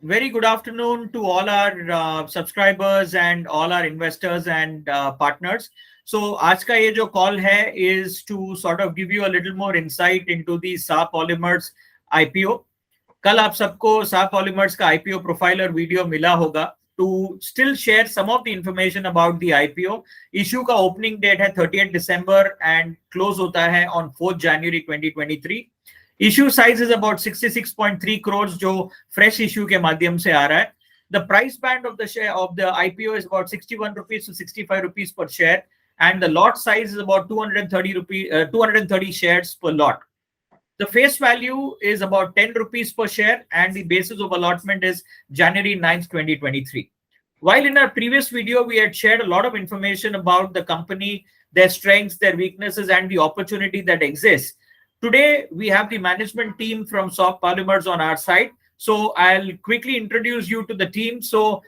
Very good afternoon to all our subscribers and all our investors and partners. So, आज का ये जो call है is to sort of give you a little more insight into the SAH Polymers IPO. कल आप सबको SAH Polymers का IPO profile और video मिला होगा. To still share some of the information about the IPO, issue का opening date है 30th December and close होता है on 4th January 2023. Issue size is about 66.3 crores जो fresh issue के माध्यम से आ रहा है. The price band of the share of the IPO is about 61 rupees to 65 rupees per share, and the lot size is about 230 shares per lot. The face value is about 10 rupees per share, and the basis of allotment is January 9th, 2023. While in our previous video, we had shared a lot of information about the company, their strengths, their weaknesses, and the opportunity that exists. Today, we have the management team from SAH Polymers on our side. So I'll quickly introduce you to the team. So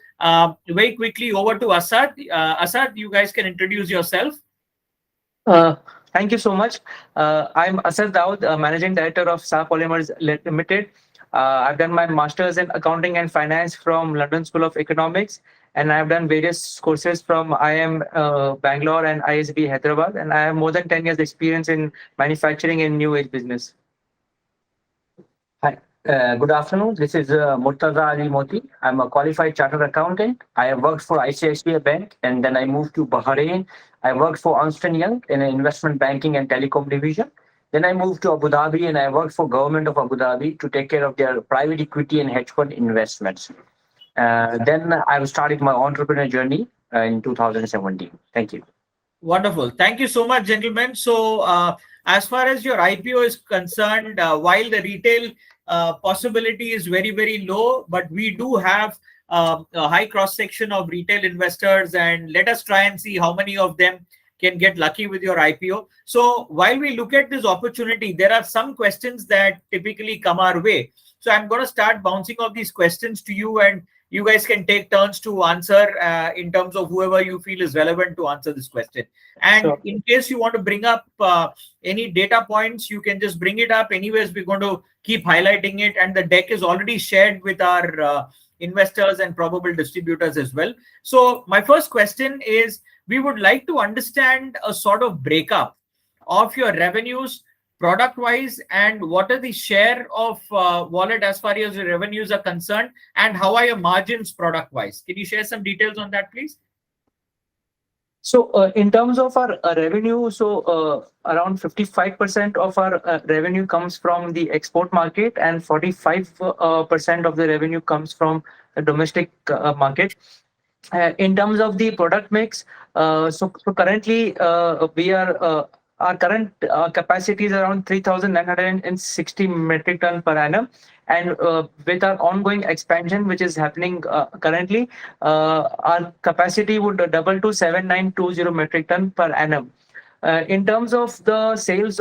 very quickly over to Asad. Asad, you guys can introduce yourself. Thank you so much. I'm Asad Daud, Managing Director of SAH Polymers Limited. I've done my Master's in Accounting and Finance from London School of Economics, and I've done various courses from IIM Bangalore and ISB Hyderabad, and I have more than 10 years experience in manufacturing and new age business. Hi, good afternoon. This is Murtaza Moti. I'm a qualified chartered accountant. I have worked for ICICI Bank, and then I moved to Bahrain. I worked for Ernst & Young in an investment banking and telecom division. Then I moved to Abu Dhabi, and I worked for government of Abu Dhabi to take care of their private equity and hedge fund investments. Then I started my entrepreneur journey in 2017. Thank you. Wonderful. Thank you so much, gentlemen. So as far as your IPO is concerned, while the retail possibility is very, very low, but we do have a high cross section of retail investors, and let us try and see how many of them can get lucky with your IPO. So while we look at this opportunity, there are some questions that typically come our way. So I'm going to start bouncing off these questions to you, and you guys can take turns to answer in terms of whoever you feel is relevant to answer this question. And sure, in case you want to bring up any data points, you can just bring it up. Anyways, we're going to keep highlighting it, and the deck is already shared with our investors and probable distributors as well. So my first question is, we would like to understand a sort of breakup of your revenues product wise, and what are the share of wallet as far as your revenues are concerned, and how are your margins product wise? Can you share some details on that, please? So in terms of our revenue, so around 55% of our revenue comes from the export market, and 45% of the revenue comes from the domestic market. In terms of the product mix, so currently we are our current capacity is around 3,960 metric ton per annum, and with our ongoing expansion which is happening currently, our capacity would double to 7,920 metric ton per annum. In terms of the sales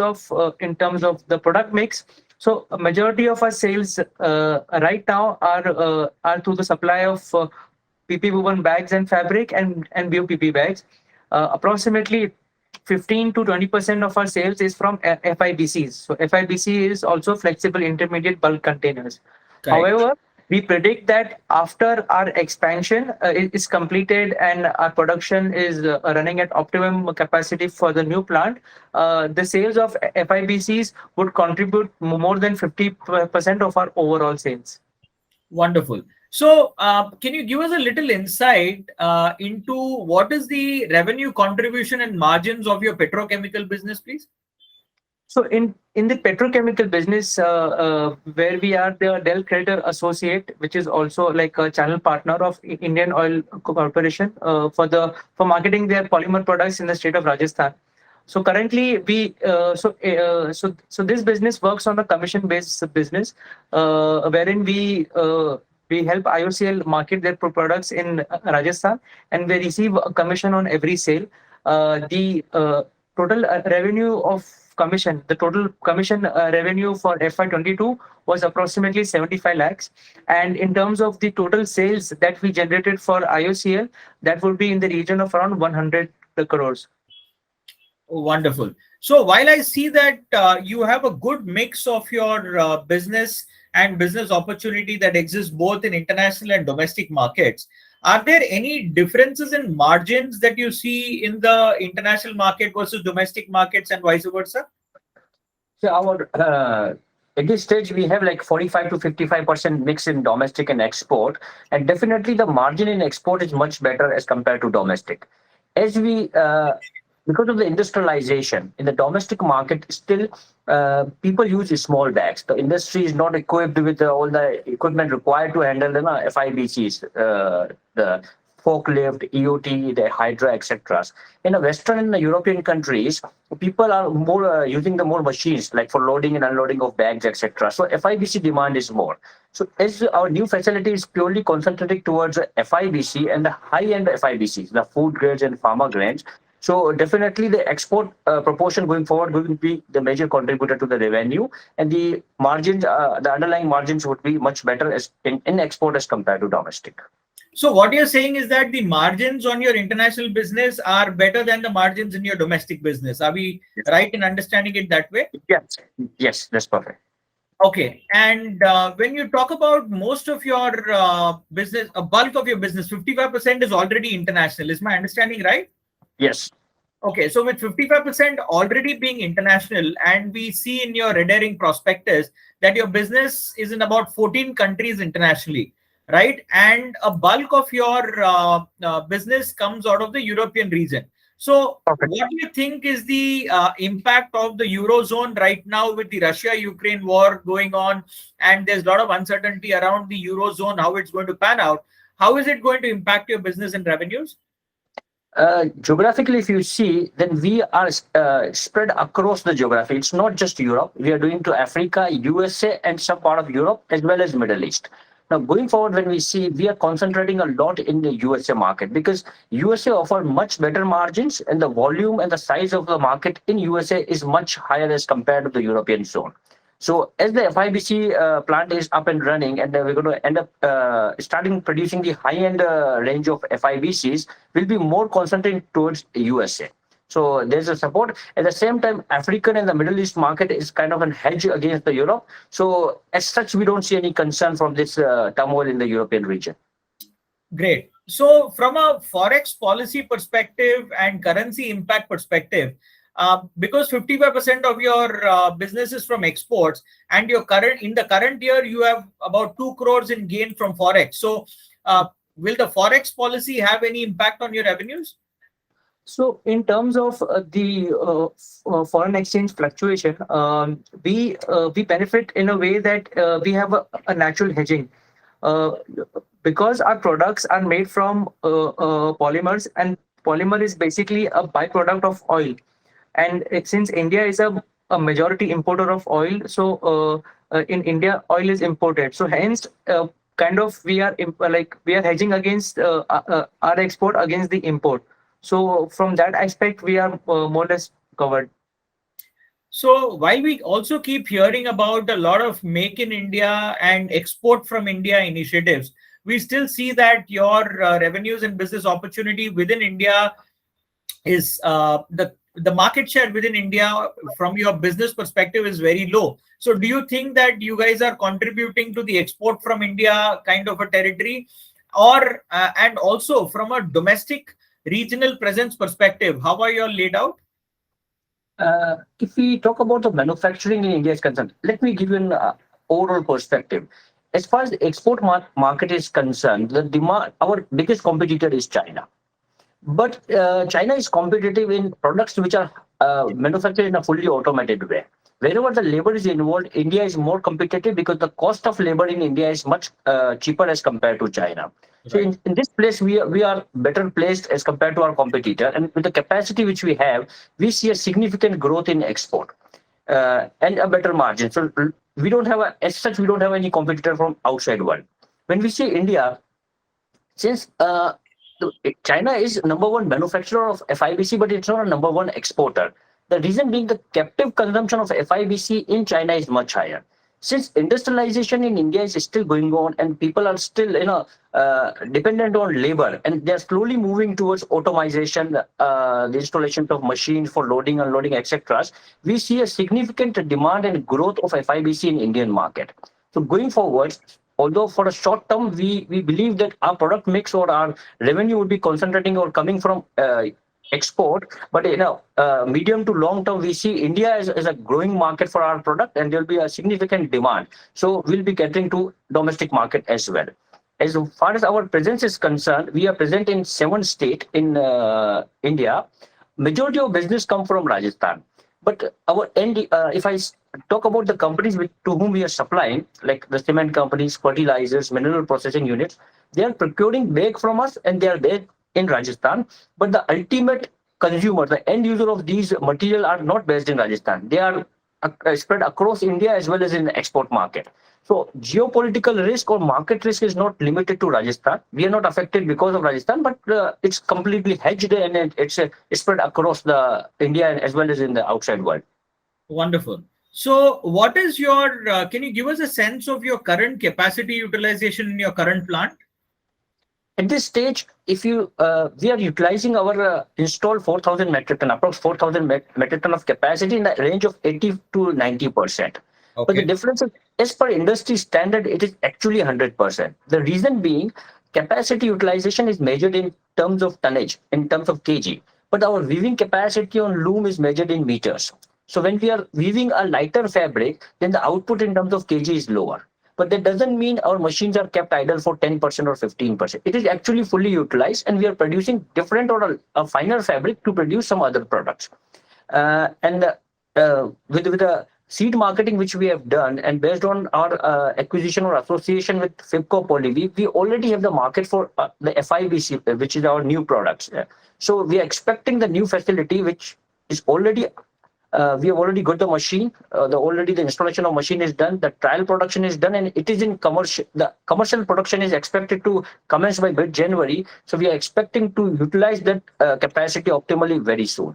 in terms of the product mix, so a majority of our sales right now are through the supply of PP woven bags and fabric and BOPP bags. Approximately 15 to 20% of our sales is from FIBCs. So FIBC is also flexible intermediate bulk containers. Okay. However, we predict that after our expansion is completed and our production is running at optimum capacity for the new plant, the sales of FIBCs would contribute more than 50% of our overall sales. Wonderful. So can you give us a little insight into what is the revenue contribution and margins of your petrochemical business, please? So in the petrochemical business, where we are the Dell Creditor Associate, which is also like a channel partner of Indian Oil Corporation for marketing their polymer products in the state of Rajasthan. So currently, so this business works on a commission-based business, wherein we help IOCL market their products in Rajasthan, and we receive a commission on every sale. The total revenue of commission, the total commission revenue for FY22 was approximately 75 lakhs. And in terms of the total sales that we generated for IOCL, that would be in the region of around 100 crores. Wonderful. So while I see that you have a good mix of your business and business opportunity that exists both in international and domestic markets, are there any differences in margins that you see in the international market versus domestic markets and vice versa? So at this stage, we have like 45 to 55% mix in domestic and export. And definitely the margin in export is much better as compared to domestic. Because of the industrialization in the domestic market, still people use small bags. The industry is not equipped with all the equipment required to handle the FIBCs, the forklift, EOT, the Hydra, etc. In the Western and the European countries, people are more using the more machines like for loading and unloading of bags, etc. So FIBC demand is more. So as our new facility is purely concentrated towards FIBC and the high-end FIBCs, the food grades and pharma grades. So definitely the export proportion going forward will be the major contributor to the revenue, and the margins, the underlying margins would be much better as in export as compared to domestic. So what you're saying is that the margins on your international business are better than the margins in your domestic business. Are we right in understanding it that way? Yes, that's perfect. Okay. And when you talk about most of your business, a bulk of your business, 55% is already international. Is my understanding right? Yes. Okay. So with 55% already being international, and we see in your red herring prospectus that your business is in about 14 countries internationally, right? And a bulk of your business comes out of the European region. So Perfect. what do you think is the impact of the Eurozone right now with the Russia-Ukraine war going on? And there's a lot of uncertainty around the Eurozone, how it's going to pan out. How is it going to impact your business and revenues? Geographically, if you see, then we are spread across the geography. It's not just Europe. We are doing to Africa, USA, and some part of Europe, as well as Middle East. Now, going forward, when we see, we are concentrating a lot in the USA market because USA offer much better margins, and the volume and the size of the market in USA is much higher as compared to the European zone. So as the FIBC plant is up and running, and we're going to end up starting producing the high-end range of FIBCs, will be more concentrated towards USA. So there's a support. At the same time, African and the Middle East market is kind of a hedge against the Europe. So as such, we don't see any concern from this turmoil in the European region. Great. So from a forex policy perspective and currency impact perspective, because 55% of your business is from exports, and in the current year you have about 2 crores in gain from forex. So will the forex policy have any impact on your revenues? So in terms of the foreign exchange fluctuation, we benefit in a way that we have a natural hedging because our products are made from polymers, and polymer is basically a byproduct of oil. And since India is a majority importer of oil, so in India oil is imported. So hence, kind of we are hedging against our export against the import. So from that aspect, we are more or less covered. So while we also keep hearing about a lot of make in India and export from India initiatives, we still see that your revenues and business opportunity within India is the market share within India from your business perspective is very low. So do you think that you guys are contributing to the export from India kind of a territory, or and also from a domestic regional presence perspective, how are you all laid out? If we talk about the manufacturing in India is concerned, let me give you an overall perspective. As far as the export market is concerned, the demand, our biggest competitor is China. But China is competitive in products which are manufactured in a fully automated way. Wherever the labor is involved, India is more competitive because the cost of labor in India is much cheaper as compared to China. Right. So in this place, we are better placed as compared to our competitor. And with the capacity which we have, we see a significant growth in export and a better margin. So we don't have, as such, we don't have any competitor from outside world. When we say India, since China is #1 manufacturer of FIBC, but it's not a #1 exporter. The reason being the captive consumption of FIBC in China is much higher. Since industrialization in India is still going on and people are still dependent on labor, and they're slowly moving towards automation, the installation of machines for loading, unloading, etc., we see a significant demand and growth of FIBC in Indian market. So going forward, although for a short term, we believe that our product mix or our revenue would be concentrating or coming from export, but in a medium to long term, we see India as a growing market for our product, and there will be a significant demand. So we'll be getting to domestic market as well. As far as our presence is concerned, we are present in 7 states in India. Majority of business come from Rajasthan. But our end, if I talk about the companies to whom we are supplying, like the cement companies, fertilizers, mineral processing units, they are procuring bag from us and they are there in Rajasthan. But the ultimate consumer, the end user of these material are not based in Rajasthan. They are spread across India as well as in the export market. So geopolitical risk or market risk is not limited to Rajasthan. We are not affected because of Rajasthan, but it's completely hedged and it's spread across the India as well as in the outside world. Wonderful. So what is your, can you give us a sense of your current capacity utilization in your current plant? At this stage, if you we are utilizing our installed 4,000 metric ton, approx 4,000 metric ton of capacity in the range of 80 to 90%. Okay. But the difference is, as per industry standard, it is actually 100%. The reason being, capacity utilization is measured in terms of tonnage, in terms of kg. But our weaving capacity on loom is measured in meters. So when we are weaving a lighter fabric, then the output in terms of kg is lower. But that doesn't mean our machines are kept idle for 10% or 15%. It is actually fully utilized, and we are producing different or a finer fabric to produce some other products. With the seed marketing which we have done, and based on our acquisition or association with FIPCO Poly, we already have the market for the FIBC, which is our new products. So we are expecting the new facility, which is already we have already got the machine. The installation of machine is done. The trial production is done, and it is in commercial. The commercial production is expected to commence by mid-January. So we are expecting to utilize that capacity optimally very soon.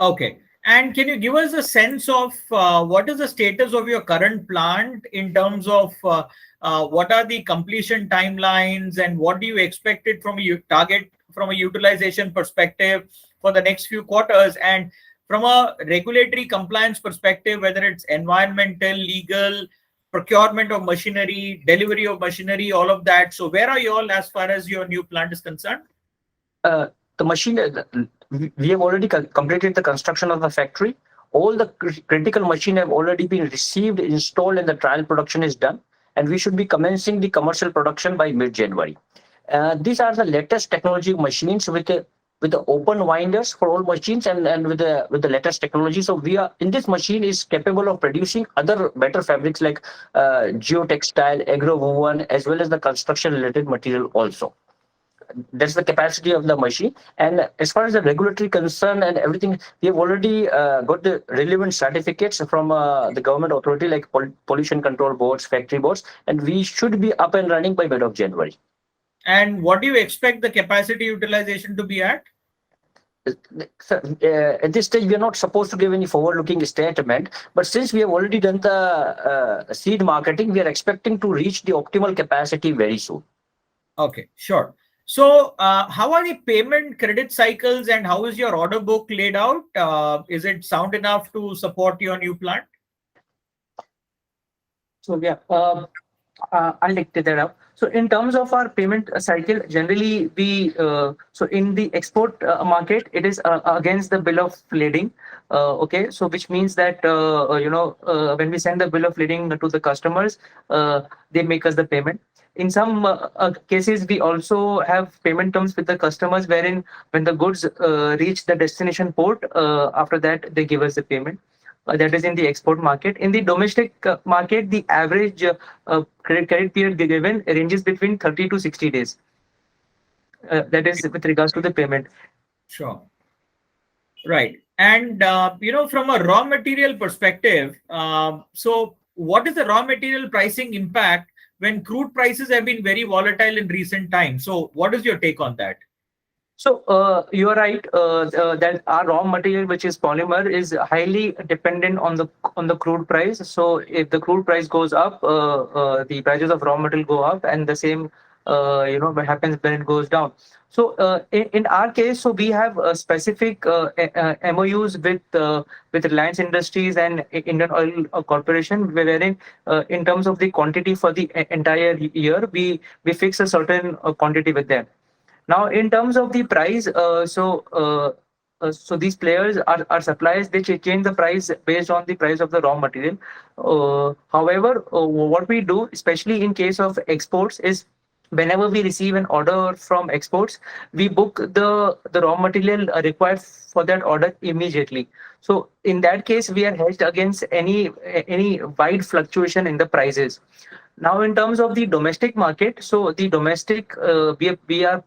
Okay. And can you give us a sense of what is the status of your current plant in terms of what are the completion timelines and what do you expect it from a target from a utilization perspective for the next few quarters? And from a regulatory compliance perspective, whether it's environmental, legal, procurement of machinery, delivery of machinery, all of that. So where are you all as far as your new plant is concerned? The machine, we have already completed the construction of the factory. All the critical machine have already been received, installed, and the trial production is done. And we should be commencing the commercial production by mid-January. These are the latest technology machines with the open winders for all machines and with the latest technology. So we are in this machine is capable of producing other better fabrics like geotextile, agro-woven, as well as the construction related material also. That's the capacity of the machine. And as far as the regulatory concern and everything, we have already got the relevant certificates from the government authority like pollution control boards, factory boards, and we should be up and running by mid of January. And what do you expect the capacity utilization to be at? At this stage, we are not supposed to give any forward-looking statement, but since we have already done the seed marketing, we are expecting to reach the optimal capacity very soon. Okay, sure. So how are the payment credit cycles and how is your order book laid out? Is it sound enough to support your new plant? So yeah, I'll take that up. So in terms of our payment cycle, generally we so in the export market, it is against the bill of lading. Okay, so which means that when we send the bill of lading to the customers, they make us the payment. In some cases, we also have payment terms with the customers wherein when the goods reach the destination port, after that they give us the payment. That is in the export market. In the domestic market, the average credit period given ranges between 30 to 60 days. That is with regards to the payment. Sure. Right. And, from a raw material perspective, so what is the raw material pricing impact when crude prices have been very volatile in recent times? So what is your take on that? So you are right that our raw material, which is polymer, is highly dependent on the crude price. So if the crude price goes up, the prices of raw material go up, and the same what happens when it goes down. So in our case, so we have specific MOUs with Reliance Industries and Indian Oil Corporation, wherein in terms of the quantity for the entire year, we fix a certain quantity with them. Now, in terms of the price, so these players are suppliers. They change the price based on the price of the raw material. However, what we do, especially in case of exports, is whenever we receive an order from exports, we book the raw material required for that order immediately. So in that case, we are hedged against any wide fluctuation in the prices. Now, in terms of the domestic market, so the domestic, we are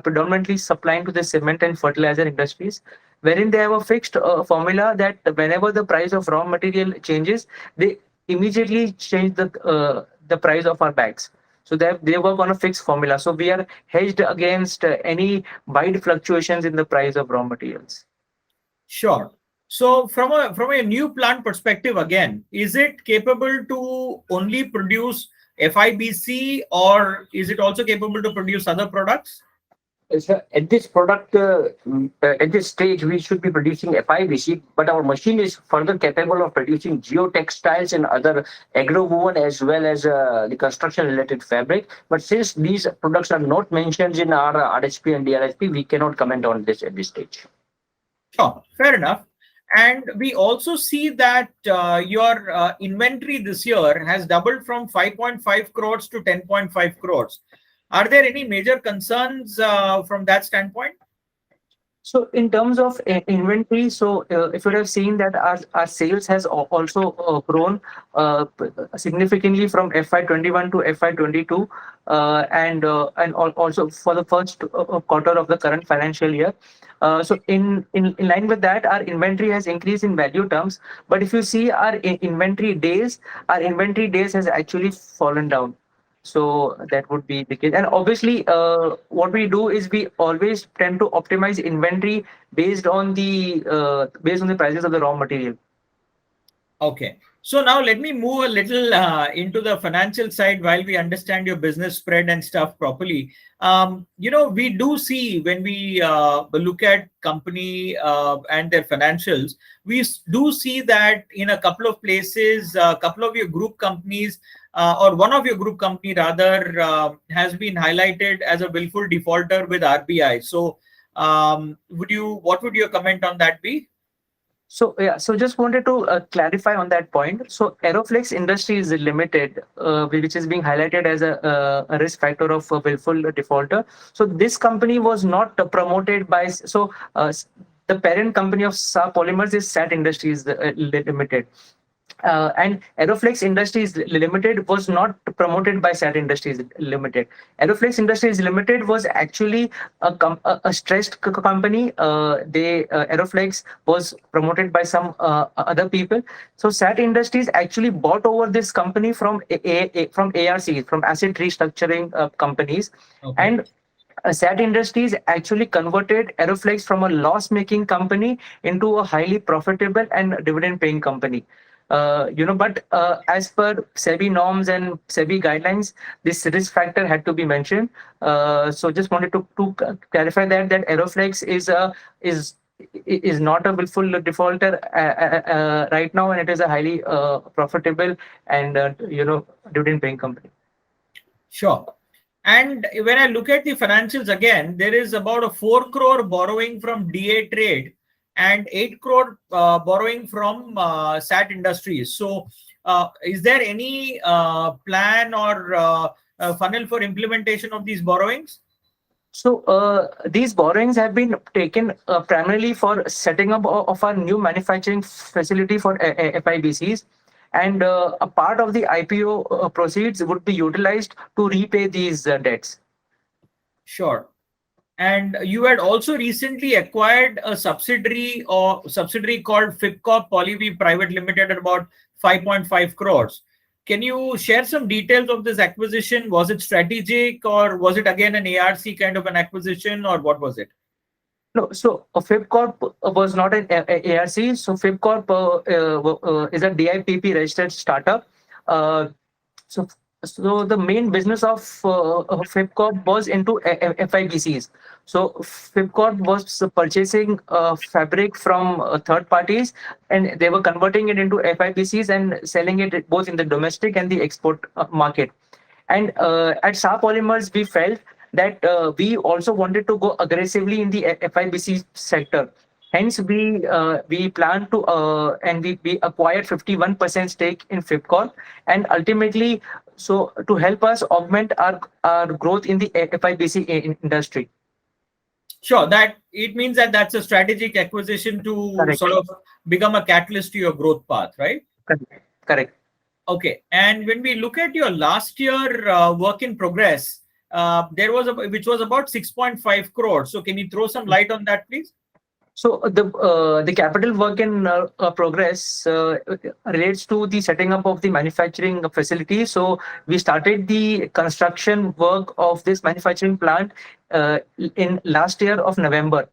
predominantly supplying to the cement and fertilizer industries, wherein they have a fixed formula that whenever the price of raw material changes, they immediately change the price of our bags. So they work on a fixed formula. So we are hedged against any wide fluctuations in the price of raw materials. Sure. So from a new plant perspective, again, is it capable to only produce FIBC, or is it also capable to produce other products? So at this at this stage, we should be producing FIBC, but our machine is further capable of producing geotextiles and other agro-woven as well as the construction-related fabric. But since these products are not mentioned in our RHP and DRHP, we cannot comment on this at this stage. Sure, fair enough. And we also see that your inventory this year has doubled from 5.5 crores to 10.5 crores. Are there any major concerns from that standpoint? So in terms of inventory, so if you have seen that our sales has also grown significantly from FY21 to FY22, and also for the first quarter of the current financial year. So in line with that, our inventory has increased in value terms. But if you see our inventory days has actually fallen down. So that would be the case. And obviously, what we do is we always tend to optimize inventory based on the prices of the raw material. Okay. So now let me move a little into the financial side while we understand your business spread and stuff properly. We do see when we look at company and their financials, we do see that in a couple of places, a couple of your group companies, or one of your group company rather, has been highlighted as a willful defaulter with RBI. So what would your comment on that be? So just wanted to clarify on that point. So Aeroflex Industries Limited, which is being highlighted as a risk factor of a willful defaulter. So this company was not promoted by, the parent company of SAH Polymers is SAT Industries Limited. And Aeroflex Industries Limited was not promoted by SAT Industries Limited. Aeroflex Industries Limited was actually a stressed company. Aeroflex was promoted by some other people. So SAT Industries actually bought over this company from ARC, from asset restructuring companies. Okay. And SAT Industries actually converted Aeroflex from a loss-making company into a highly profitable and dividend-paying company. But as per SEBI norms and SEBI guidelines, this risk factor had to be mentioned. So just wanted to clarify that Aeroflex is not a willful defaulter right now, and it is a highly profitable and dividend-paying company. Sure. And when I look at the financials again, there is about a 4 crore borrowing from DA Trade and 8 crore borrowing from SAT Industries. So is there any plan or funnel for implementation of these borrowings? So these borrowings have been taken primarily for setting up of our new manufacturing facility for FIBCs. And a part of the IPO proceeds would be utilized to repay these debts. Sure. And you had also recently acquired a subsidiary called SAH Polymer Private Limited at about 5.5 crores. Can you share some details of this acquisition? Was it strategic, or was it again an ARC kind of an acquisition, or what was it? No, so FibCorp was not an ARC. So FibCorp is a DIPP registered startup. So So the main business of FIPCorp was into FIBCs. So FIPCorp was purchasing fabric from third parties, and they were converting it into FIBCs and selling it both in the domestic and the export market. And at SAH Polymers, we felt that we also wanted to go aggressively in the FIBC sector. Hence, we plan to and we acquired 51% stake in FIPCorp, and ultimately, so to help us augment our growth in the FIBC industry. Sure, that it means that that's a strategic acquisition to Correct. sort of become a catalyst to your growth path, right? Correct. Okay, and when we look at your last year work in progress, there was which was about 6.5 crores. So can you throw some light on that, please? So the capital work in progress relates to the setting up of the manufacturing facility. So we started the construction work of this manufacturing plant in last year of November,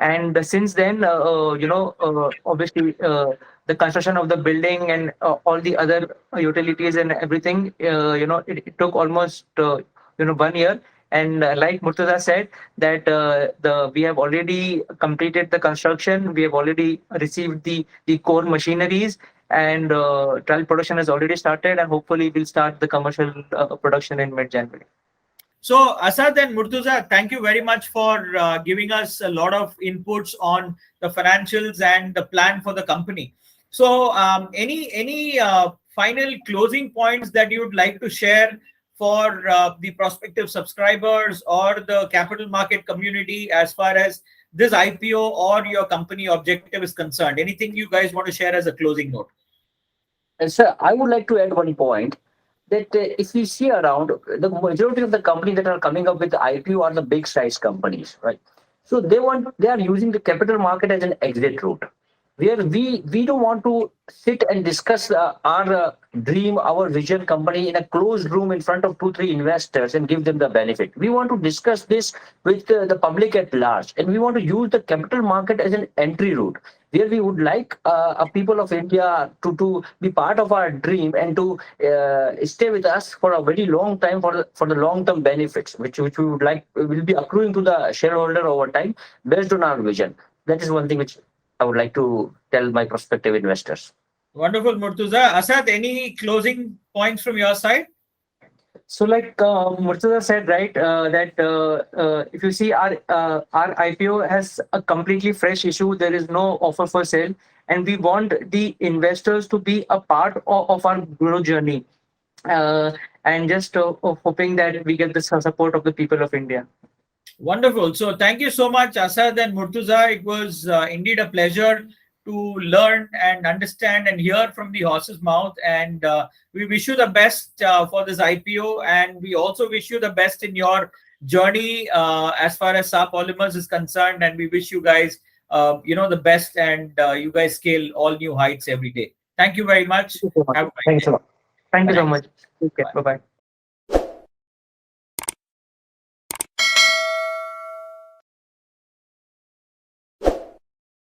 and since then, obviously, the construction of the building and all the other utilities and everything, it took almost 1 year. And like Murtaza said, that we have already completed the construction. We have already received the core machineries, and trial production has already started, and hopefully we'll start the commercial production in mid-January. So Asad and Murtaza, thank you very much for giving us a lot of inputs on the financials and the plan for the company. So any final closing points that you would like to share for the prospective subscribers or the capital market community as far as this IPO or your company objective is concerned? Anything you guys want to share as a closing note? Sir, I would like to add one point that if we see around, the majority of the companies that are coming up with the IPO are the big size companies, right? So they are using the capital market as an exit route, where we don't want to sit and discuss our dream, our vision company in a closed room in front of 2-3 investors and give them the benefit. We want to discuss this with the public at large, and we want to use the capital market as an entry route, where we would like people of India to be part of our dream and to stay with us for a very long time for the long-term benefits, which we would like will be accruing to the shareholder over time based on our vision. That is one thing which I would like to tell my prospective investors. Wonderful, Murtaza. Asad, any closing points from your side? So, like Murtaza said, right, that if you see our IPO has a completely fresh issue. There is no offer for sale, and we want the investors to be a part of our growth journey, and just hoping that we get the support of the people of India. Wonderful. So thank you so much, Asad and Murtaza. It was indeed a pleasure to learn and understand and hear from the horse's mouth. And we wish you the best for this IPO. And we also wish you the best in your journey as far as SAH Polymers is concerned. And we wish you guys, the best, and you guys scale all new heights every day. Thank you very much. Thanks a lot. Thank you so much. Okay. Bye-bye.